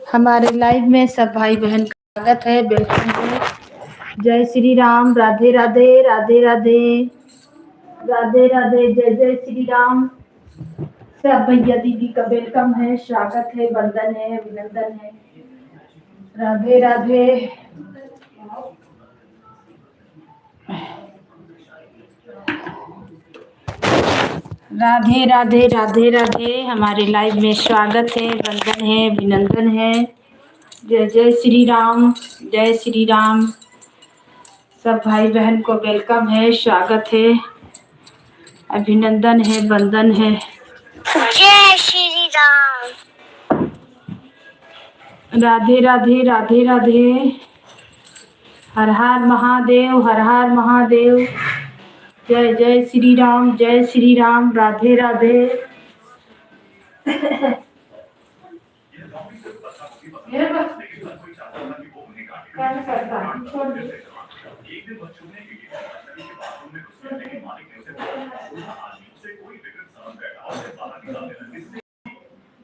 हमारे लाइव में सब भाई बहन का स्वागत है, वेलकम है। जय श्री राम, राधे राधे, राधे राधे, राधे राधे, जय जय श्री राम। सब भैया दीदी का वेलकम है, स्वागत है, वंदन है, अभिनंदन है। राधे राधे, राधे राधे, राधे राधे। हमारे लाइव में स्वागत है, वंदन है, अभिनंदन है। जय जय श्री राम, जय श्री राम। सब भाई बहन को वेलकम है, स्वागत है, अभिनंदन है, वंदन है। जय श्री राम। राधे राधे, राधे राधे। हर हर महादेव, हर हर महादेव। जय जय श्री राम, जय श्री राम, राधे राधे।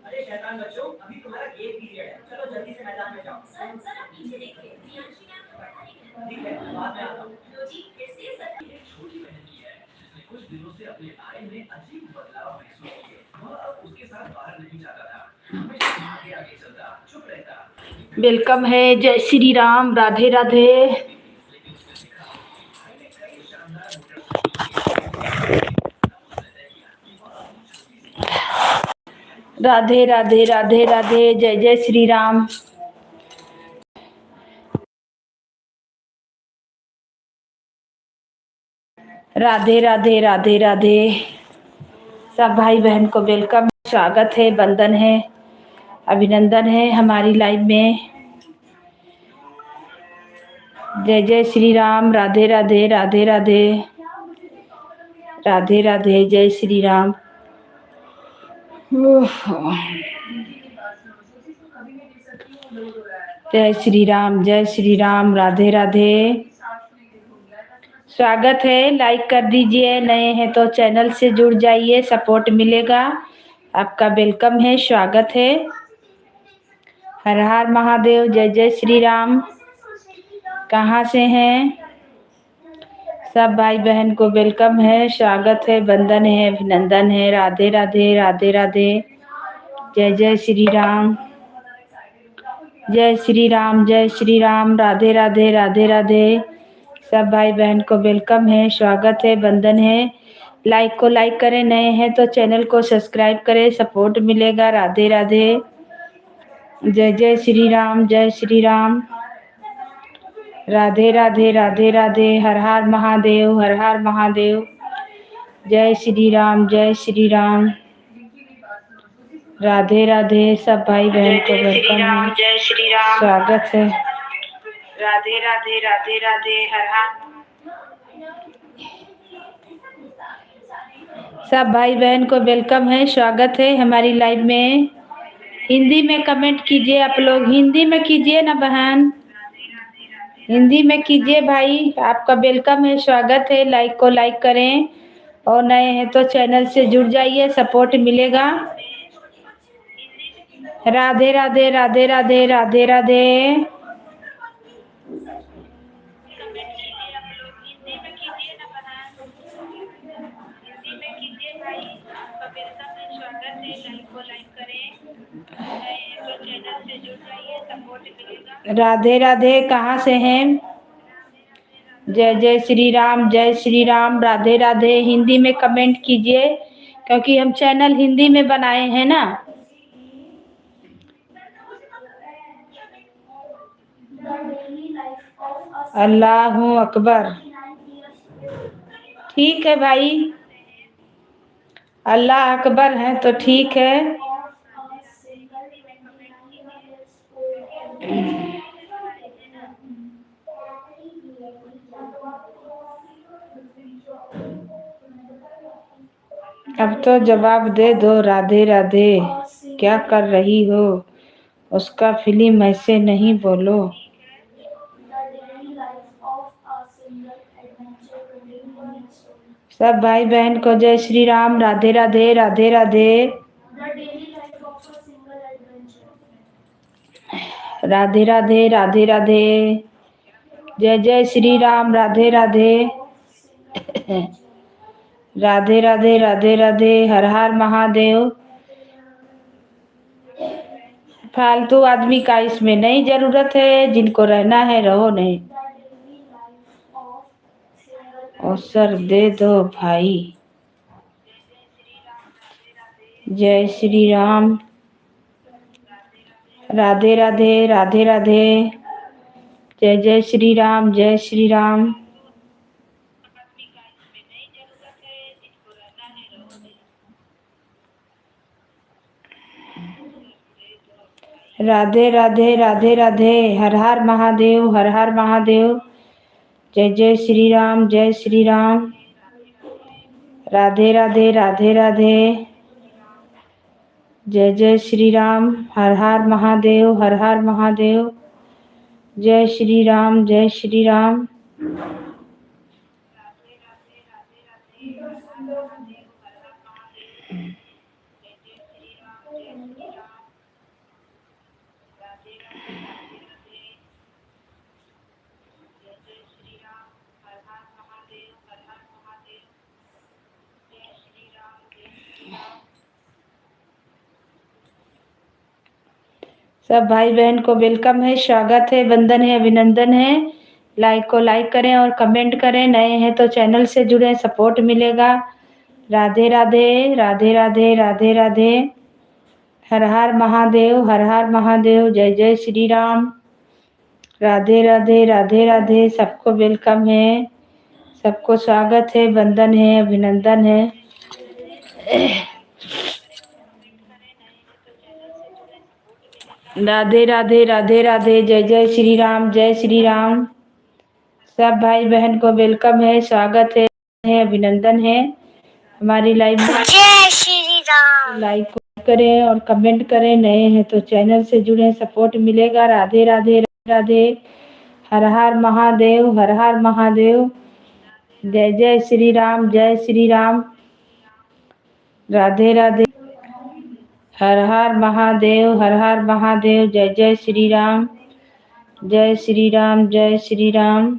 अरे शैतान बच्चों, अभी तुम्हारा गेम पीरियड है। चलो जल्दी से मैदान में जाओ। सर जरा पीछे देखिए, प्रियांशी मैम तो पढ़ा नहीं है। ठीक है, बाद में आता हूँ। तो जी फिर से सर एक छोटी बहन की है जिसने कुछ दिनों से अपने आय में अजीब बदलाव महसूस किए। वह अब उसके साथ बाहर नहीं जाता था, हमेशा आगे आगे चलता, चुप रहता। वेलकम है, जय श्री राम, राधे राधे। लेकिन उसने देखा भाई ने कई शानदार मोटरसाइकिल राधे राधे, राधे राधे, जय जय श्री राम। राधे राधे, राधे राधे। सब भाई बहन को वेलकम, स्वागत है, वंदन है, अभिनंदन है हमारी लाइव में। जय जय श्री राम, राधे राधे, राधे राधे, राधे राधे, जय श्री राम। जय श्री राम, जय श्री राम, राधे राधे। स्वागत है, लाइक कर दीजिए, नए हैं तो चैनल से जुड़ जाइए, सपोर्ट मिलेगा। आपका वेलकम है, स्वागत है। हर हर महादेव, जय जय श्री राम। कहाँ से हैं सब भाई बहन को वेलकम है, स्वागत है, वंदन है, अभिनंदन है। राधे राधे, राधे राधे, जय जय श्री राम, जय श्री राम, जय श्री राम, राधे राधे, राधे राधे। सब भाई बहन को वेलकम है, स्वागत है, वंदन है। लाइक को लाइक करें, नए हैं तो चैनल को सब्सक्राइब करें, सपोर्ट मिलेगा। राधे राधे, जय जय श्री राम, जय श्री राम। राधे राधे, राधे राधे, हर हर महादेव, हर हर महादेव। जय श्री राम, जय श्री राम। राधे राधे, सब भाई बहन को वेलकम है, जय श्री राम, स्वागत है। राधे राधे, राधे राधे, हर हर। सब भाई बहन को वेलकम है, स्वागत है हमारी लाइव में। हिंदी में कमेंट कीजिए, आप लोग हिंदी में कीजिए ना बहन, हिंदी में कीजिए भाई। आपका वेलकम है, स्वागत है। लाइक को लाइक करें और नए हैं तो चैनल से जुड़ जाइए, सपोर्ट मिलेगा। राधे राधे, राधे राधे, राधे राधे। राधे राधे, कहाँ से हैं? जय जय श्री राम, जय श्री राम, राधे राधे। हिंदी में कमेंट कीजिए क्योंकि हम चैनल हिंदी में बनाए हैं ना। अल्लाह अकबर। ठीक है भाई, अल्लाह अकबर है तो ठीक है। अब तो जवाब दे दो, राधे राधे। क्या कर रही हो? उसका फिल्म ऐसे नहीं बोलो। सब भाई बहन को जय श्री राम, राधे राधे, राधे राधे। राधे राधे राधे राधे। जय जय श्री राम। राधे राधे। राधे राधे राधे राधे। हर हर महादेव। फालतू आदमी का इसमें नहीं जरूरत है, जिनको रहना है रहो, नहीं अवसर दे दो भाई। जय श्री राम। राधे राधे राधे राधे। जय जय श्री राम। जय श्री राम। राधे राधे राधे राधे। हर हर महादेव। हर हर महादेव। जय जय श्री राम। जय श्री राम। राधे राधे राधे राधे। जय जय श्री राम। हर हर महादेव। हर हर महादेव। जय श्री राम। जय श्री राम। सब भाई बहन को वेलकम है, स्वागत है, वंदन है, अभिनंदन है। लाइक को लाइक करें और कमेंट करें। नए हैं तो चैनल से जुड़े, सपोर्ट मिलेगा। राधे राधे राधे राधे राधे राधे। हर हर महादेव। हर हर महादेव। जय जय श्री राम। राधे राधे राधे राधे। सबको वेलकम है, सबको स्वागत है, वंदन है, अभिनंदन है। राधे राधे राधे राधे। जय जय श्री राम। जय श्री राम। सब भाई बहन को वेलकम है, स्वागत है, अभिनंदन है। हमारी लाइव में जय श्री राम। लाइक करें और कमेंट करें। नए हैं तो चैनल से जुड़े, सपोर्ट मिलेगा। राधे राधे राधे। हर हर महादेव। हर हर महादेव। जय जय श्री राम। जय श्री राम। राधे राधे। हर हर महादेव। हर हर महादेव। जय जय श्री राम। जय श्री राम। जय श्री राम।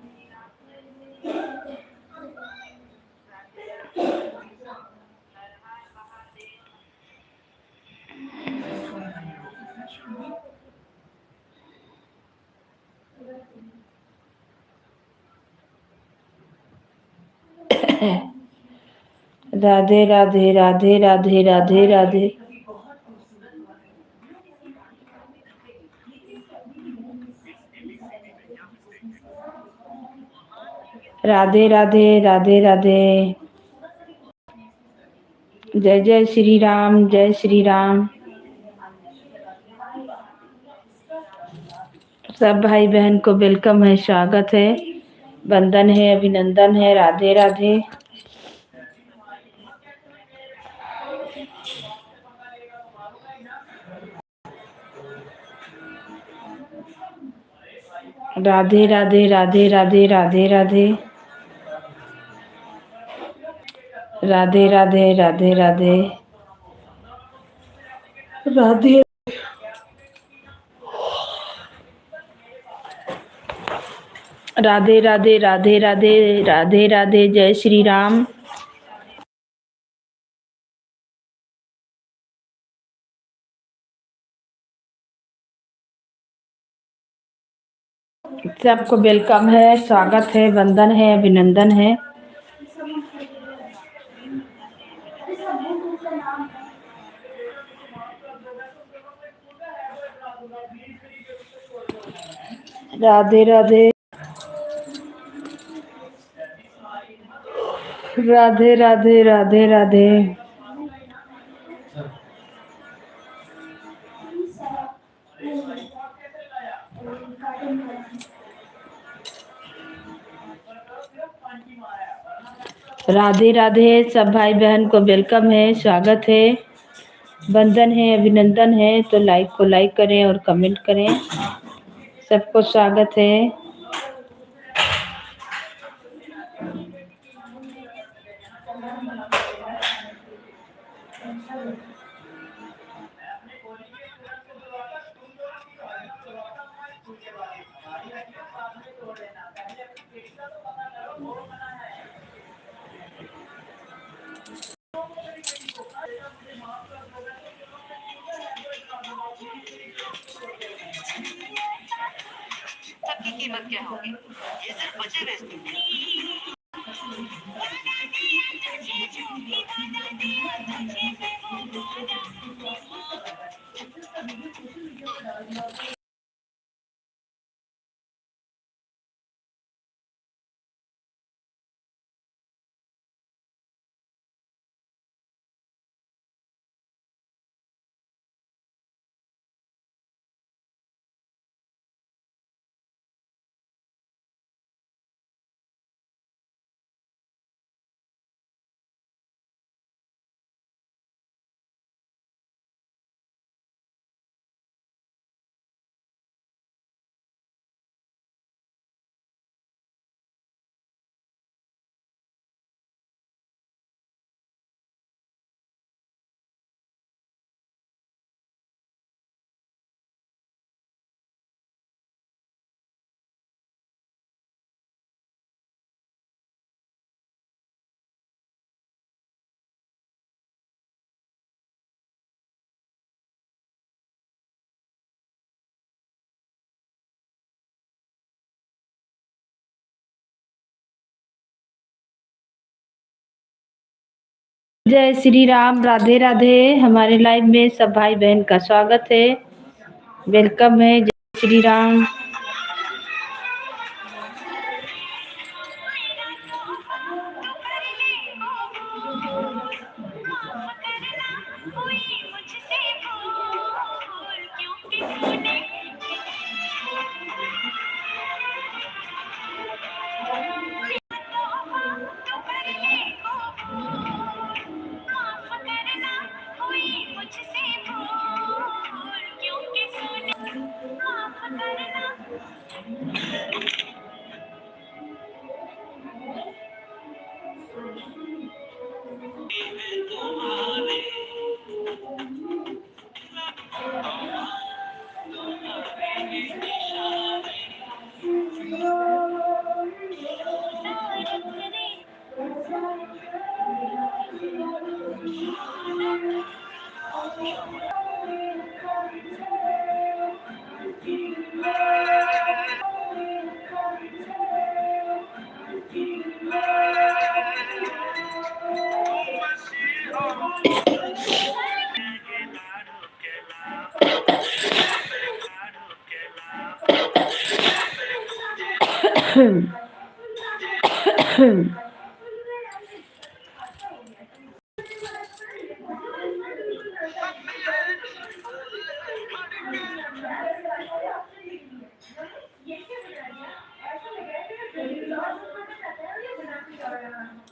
राधे राधे राधे राधे राधे राधे। राधे राधे राधे राधे। जय जय श्री राम। जय श्री राम। सब भाई बहन को वेलकम है, स्वागत है, वंदन है, अभिनंदन है। राधे राधे। राधे राधे राधे राधे राधे राधे। राधे राधे राधे राधे। राधे राधे राधे राधे राधे राधे राधे। जय श्री राम। सबको वेलकम है, स्वागत है, वंदन है, अभिनंदन है। राधे राधे राधे राधे राधे राधे। राधे राधे। सब भाई बहन को वेलकम है, स्वागत है, वंदन है, अभिनंदन है। तो लाइक को लाइक करें और कमेंट करें। सबको स्वागत है। कहोगे? ये सिर्फ बचे रहते। जय श्री राम, राधे राधे। हमारे लाइव में सब भाई बहन का स्वागत है, वेलकम है। जय श्री राम।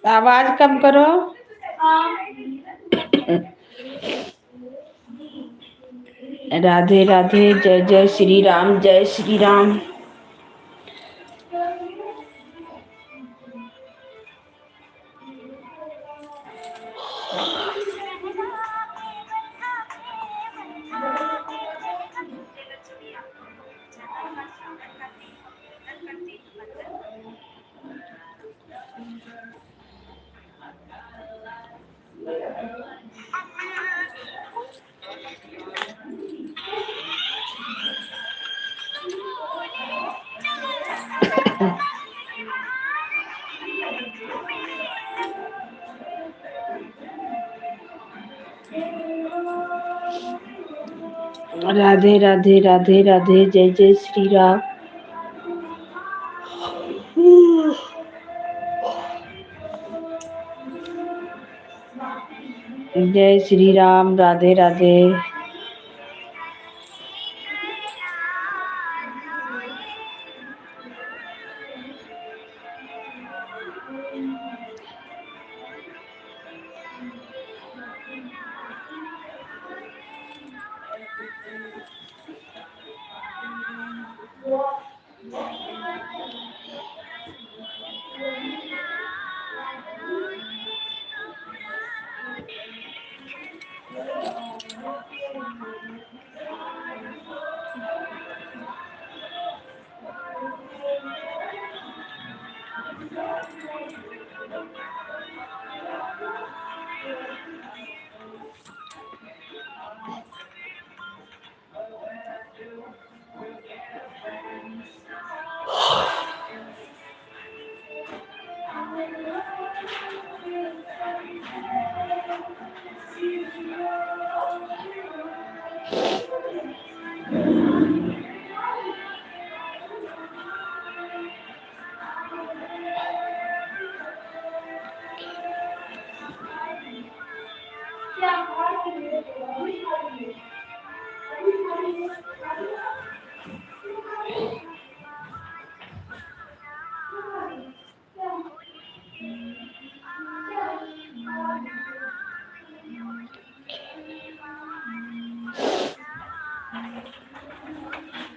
आवाज कम करो। राधे राधे, जय जय श्री राम, जय श्री राम। राधे राधे, राधे राधे, जय जय श्री राम। जय श्री राम, राधे राधे।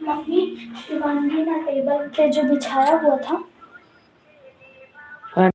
मम्मी, शिवांगी ने टेबल पे जो बिछाया हुआ था और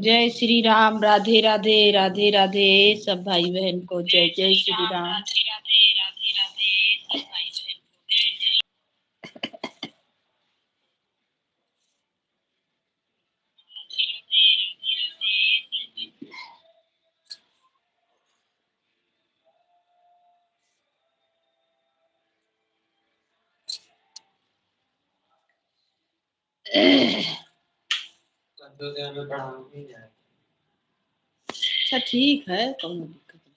जय श्री राम। राधे राधे राधे राधे सब भाई बहन को जय जय श्री राम। अच्छा ठीक है, कौनो दिक्कत नहीं।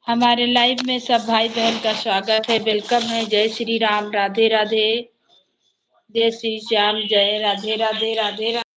हमारे लाइव में सब भाई बहन का स्वागत है, वेलकम है। जय श्री राम, राधे राधे। जय श्री श्याम, जय राधे राधे राधे राधे।